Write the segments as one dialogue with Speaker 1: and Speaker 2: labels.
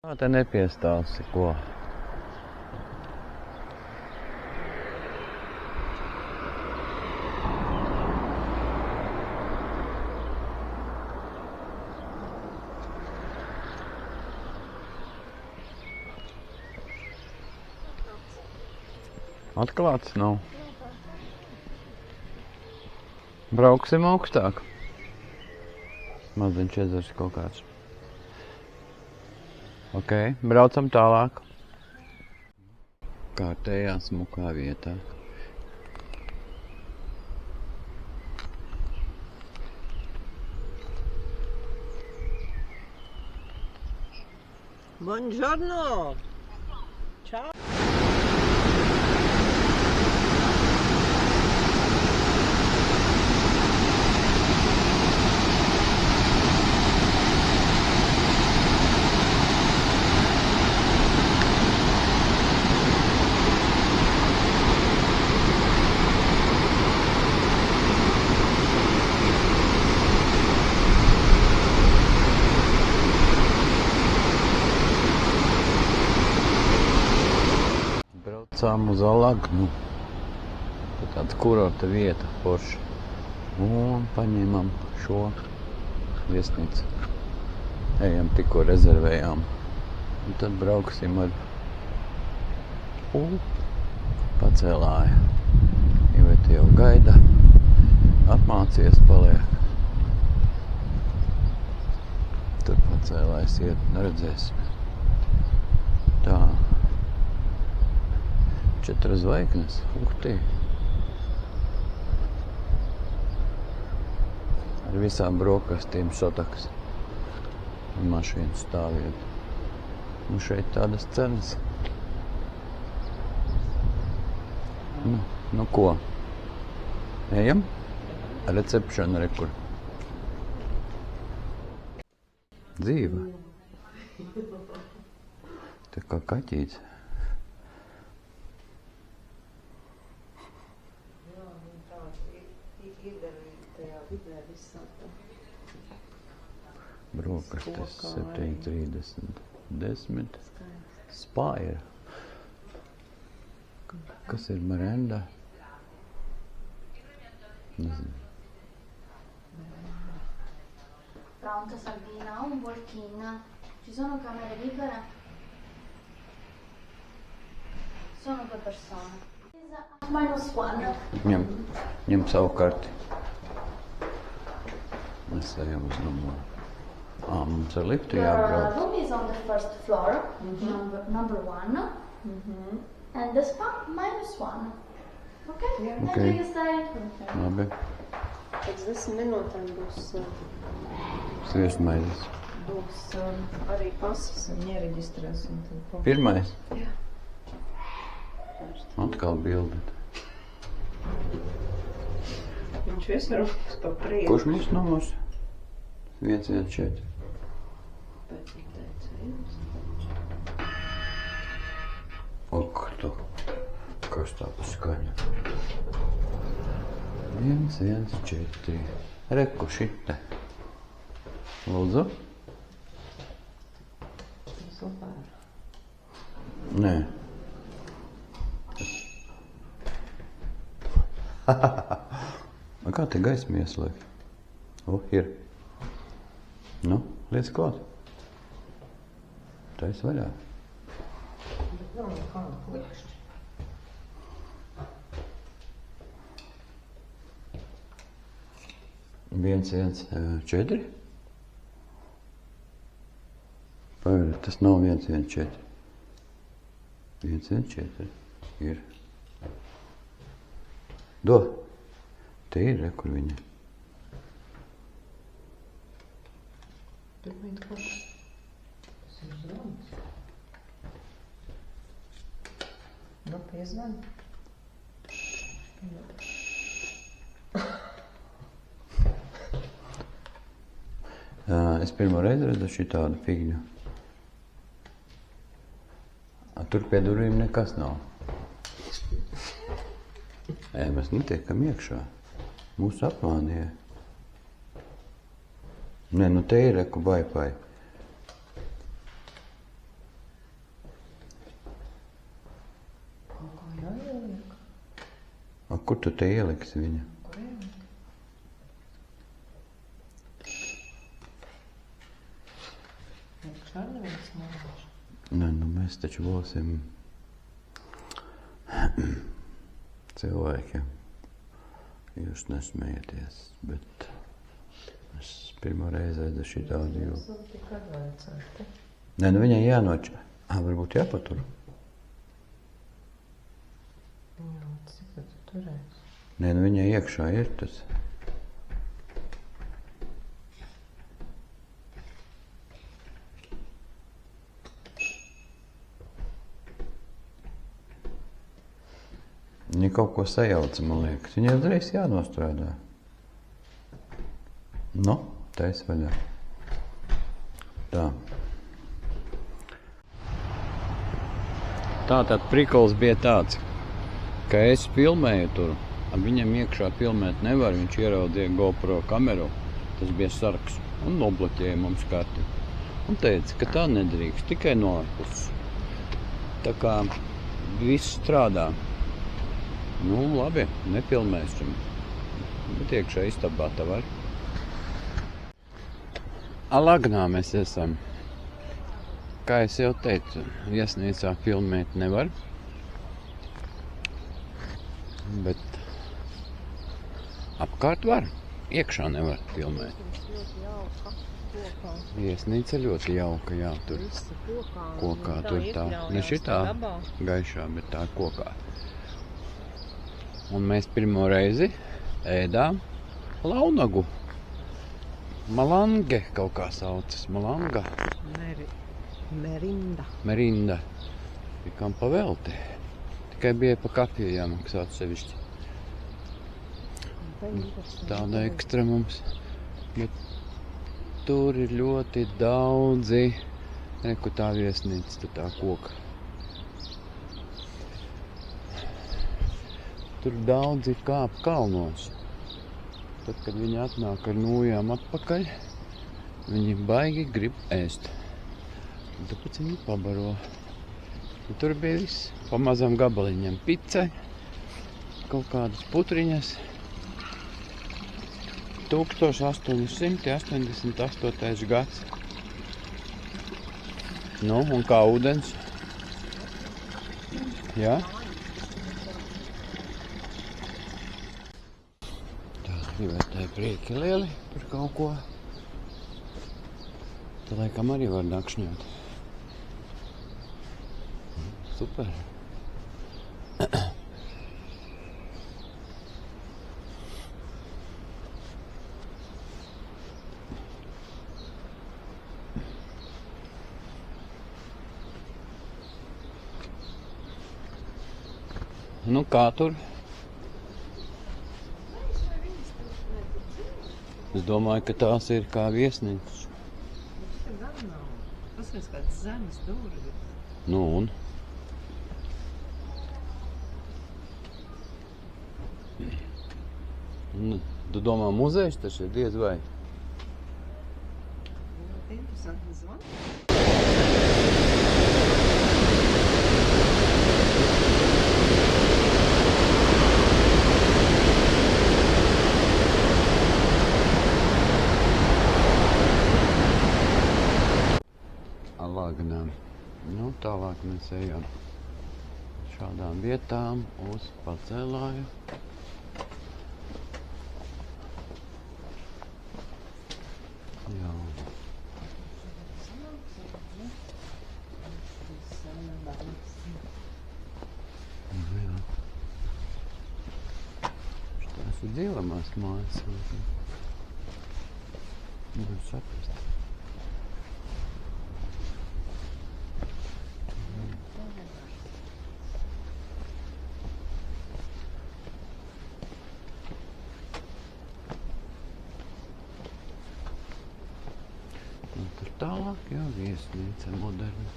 Speaker 1: Te nepiestāsti, ko. Atklāts nav. Brauksim augstāk. Maziņš ezers kaut kāds. Ok, braucam tālāk. Kārtējā smukā vietā.
Speaker 2: Buongiorno! Ciao!
Speaker 1: Braucām uz Alagnu. Tāda kurorta vieta, forša. Un paņēmām šo viesnīcu. Ejam, tikko rezervējām. Un tad brauksim ar Pacēlāju. Iveta jau gaida. Apmācies paliek. Tur Pacēlājs iet, redzēsim. Tā. 4 zvaigznes. Tī. Ar visām brokastīm Sotaks. Un mašīnu stāvvieta. Un šeit tādas cenas. Nu ko? Ejam? Recepšana rekur. Dzīva. Tā kā kaķīts. Brokastis 7,30. 10. Spāra. Kas ir merenda? Nezinu.
Speaker 3: Pronto, Salvina, un walk-in. Ci sono camere libere? Sono 2 persone. -1.
Speaker 1: Ņem savu karti. Mēs ejam uz numuru. Mums ar liftu jābrauc.
Speaker 3: The room is on the first floor, number 1. And the spa -1. Okay?
Speaker 2: Yeah.
Speaker 3: Thank
Speaker 1: Okay.
Speaker 3: you, stay.
Speaker 1: Labi.
Speaker 2: Pēc 10 minūtēm būs
Speaker 1: Sviestmaizes.
Speaker 2: arī pasas un iereģistrēs.
Speaker 1: Pirmais.
Speaker 2: Jā.
Speaker 1: Atkal bildi.
Speaker 2: Viņš visur pa priekšu.
Speaker 1: Kurš mums numurs? 114.
Speaker 2: Pēc viņa teica, jums.
Speaker 1: Ak, tu. Kas tā pa skaņa? 114. Reku šite. Lūdzu?
Speaker 2: Super.
Speaker 1: Nē. Kā te gaisma ieslēg? Ir. Nu, liec klāt. Tā es vaļā.
Speaker 2: Bet nav nekāda plikšķi.
Speaker 1: Viens, 4. Pagaid, tas nav 114. 114. Ir. Do. Te ir, kur viņa.
Speaker 2: Pirmīt kaut kas ir zvans. Nu, piezvan.
Speaker 1: Es pirmo reizi redzu šitādu figņu. Tur pie durvīm nekas nav. Mēs netiekam iekšā. Mūs apmānīja. Nē, nu te ir reku Wi-Fi. Kur tu te ieliksi viņu?
Speaker 2: Kur ielikt? Iekšā neviens nelaiž.
Speaker 1: Nē, nu mēs taču būsim cilvēki. Jūs nesmējieties, bet es pirmo reizi redzu šitādu jūtu.
Speaker 2: Tas tik advancēti.
Speaker 1: Nē, nu viņai jānoča. Varbūt jāpatur.
Speaker 2: Jā, cik tu turēsi?
Speaker 1: Nē, nu viņai iekšā ir tas. Viņa kaut ko sajauca, man liekas. Viņai uzreiz jānostrādā. Nu, tais vaļā. Tā. Tātad prikols bija tāds, ka es filmēju tur, viņam iekšā filmēt nevar, viņš ieraudzīja GoPro kameru, tas bija sargs, un nobloķēja mums karti. Un teica, ka tā nedrīkst, tikai no ārpuses. Tā kā viss strādā. Nu, labi, nefilmēsim. Bet iekšā istabā tā var. Alagnā mēs esam. Kā es jau teicu, viesnīcā filmēt nevar. Bet apkārt var. Iekšā nevar filmēt. Viesnīca ļoti jauka, jā, tur kokā, tur tā. Ne šitā gaišā, bet tā kokā. Un mēs pirmo reizi ēdām launagu. Malange kaut kā saucas. Malanga.
Speaker 2: Merinda.
Speaker 1: Merinda. Tikām pavelti. Tikai bija pa kafiju jāmaksā atsevišķi. Tāda ekstra mums. Bet tur ir ļoti daudzi. Reku tā viesnīca, tā koka. Tur daudzi kāp kalnos. Tad, kad viņi atnāk ar nūjām atpakaļ, viņi baigi grib ēst. Un tāpēc viņi pabaro. Un tur bija viss. Pa mazam gabaliņam pica, kaut kādas putriņas. 1888. gads. Nu, un kā ūdens. Jā? Gribētāji prieki lieli par kaut ko. Te laikam arī var nakšņot. Super. Nu kā tur? Es domāju, ka tās ir kā viesnīcas.
Speaker 2: Tas ir kāds zemes durvis.
Speaker 1: Nu un? Tu domā, muzejs tas ir diez vai?
Speaker 2: Ļoti interesanti zvani.
Speaker 1: Alagnā. Nu, tālāk mēs ejam šādām vietām uz Pacēlāju. Jā. Nu, jā. Tās ir dzīvamās mājas. Nevar saprast. Un tur tālāk, jā, viesnīca moderna.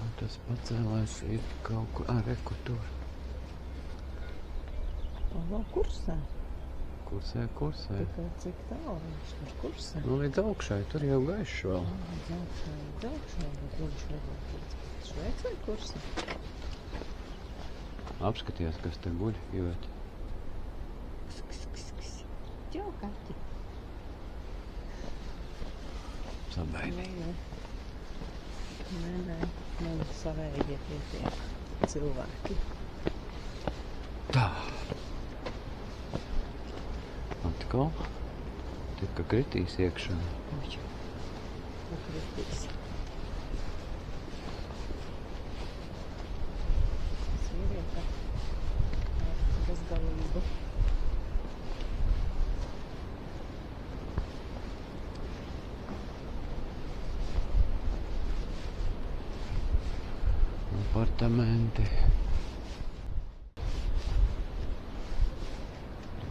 Speaker 1: Un tas Pacēlājs ir kaut kur, reku tur.
Speaker 2: Vēl kursē.
Speaker 1: Kursē, kursē.
Speaker 2: Tikai cik tālu viņš tur kursē?
Speaker 1: Nu, līdz augšai, tur jau gaišs vēl.
Speaker 2: Līdz augšai, bet viņš varbūt līdz pat Šveicē kursē.
Speaker 1: Apskaties, kas te guļ, Iveta.
Speaker 2: Čau, kaķi.
Speaker 1: Sabaidi.
Speaker 2: Nē, man savējie tie cilvēki.
Speaker 1: Tā. Atkal. Tika kritīs iekšā.
Speaker 2: Viņš pakritīs. Sīvieta ar bezgalību.
Speaker 1: Apartamenti.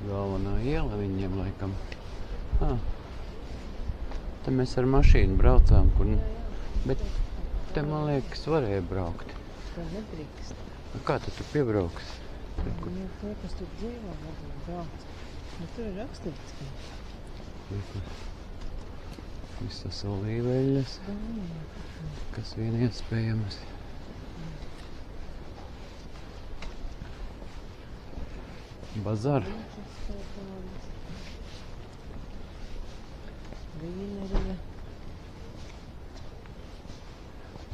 Speaker 1: Galvenā iela viņiem laikam. Te mēs ar mašīnu braucām, bet te man liekas varēja braukt.
Speaker 2: Tā nedrīkst.
Speaker 1: Kā tu piebrauks?
Speaker 2: Nu, tie, kas tur dzīvo, varbūt brauc. Nu, tur ir rakstīts, ka
Speaker 1: Visas olīveļas, kas vien iespējams. Bazar.
Speaker 2: Vīnerija.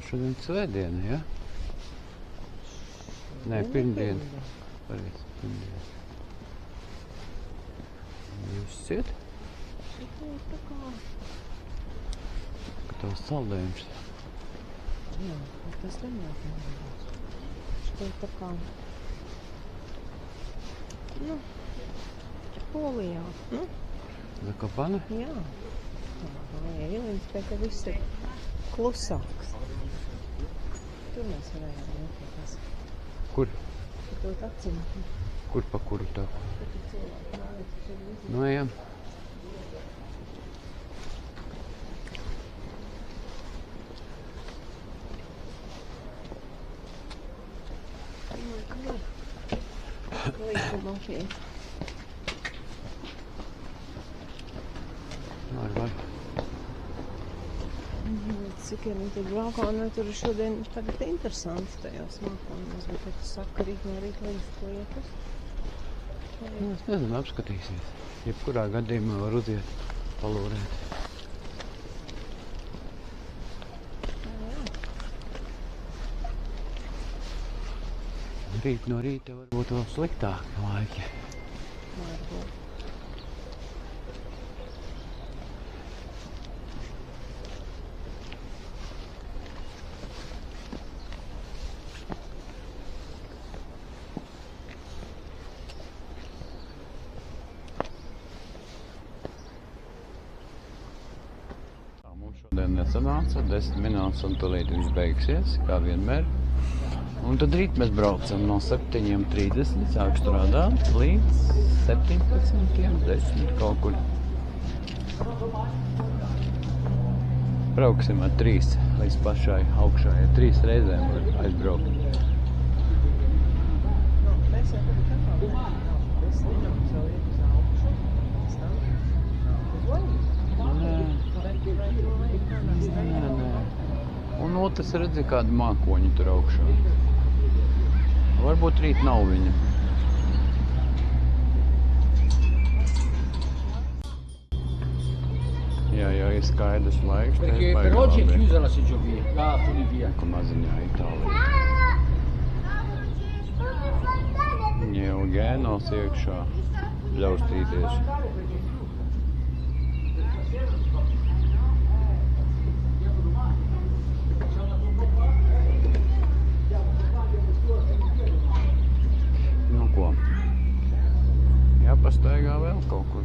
Speaker 1: Šodien svētdiena, ja? Nē, pirmdiena. Pareizi, pirmdiena. Jūs ciet?
Speaker 2: Šitā ir tā kā...
Speaker 1: Ka tavs saldējums.
Speaker 2: Jā, tas nemāk nevarbūt. Šitā ir tā kā... Nu, Polijā. Nu?
Speaker 1: Zakopane?
Speaker 2: Jā. Jā, Ilins pēc, ka viss ir klusāks. Tur mēs varējām nopieties.
Speaker 1: Kur?
Speaker 2: Dot acīm.
Speaker 1: Kur pa kuru tā?
Speaker 2: Tur ir cilvēki nāviet, tur visi.
Speaker 1: Nu, ejam.
Speaker 2: Līdzi nopiet.
Speaker 1: Var.
Speaker 2: Cik ir viņi tur braukā, nu tur ir šodien tagad interesanti tajos mākoņos, bet ja tu saka rīt no rīta līdz lietas.
Speaker 1: Nu, es nezinu, apskatīsies. Jebkurā gadījumā var uziet, palūrēt. Rīt no rīta varbūt vēl sliktāki laiki.
Speaker 2: Varbūt.
Speaker 1: Mums šodien nesanāca, 10 minūtes un tūlīt viss beigsies, kā vienmēr. Un tad rīt mēs braucam no 7:30, sāk strādāt līdz 17:10 kaut kur. Brauksim ar 3 līdz pašai augšai, 3 reizēm var aizbraukt.
Speaker 2: Nu, mēs jau tagad atkal mēs viņam jau iet uz augšu, pēc tam uz leju.
Speaker 1: Nē. Un otrs redzi kādu mākoņu tur augšā. Varbūt rīt nav viņa. Jā, ir skaidrs laiks.
Speaker 4: Perché per oggi è chiusa la seggiovia, la funivia.
Speaker 1: Ko maziņā Itālijā. Viņa jau gēnos iekšā bļaustīties. Nu ko, jāpastaigā vēl kaut kur.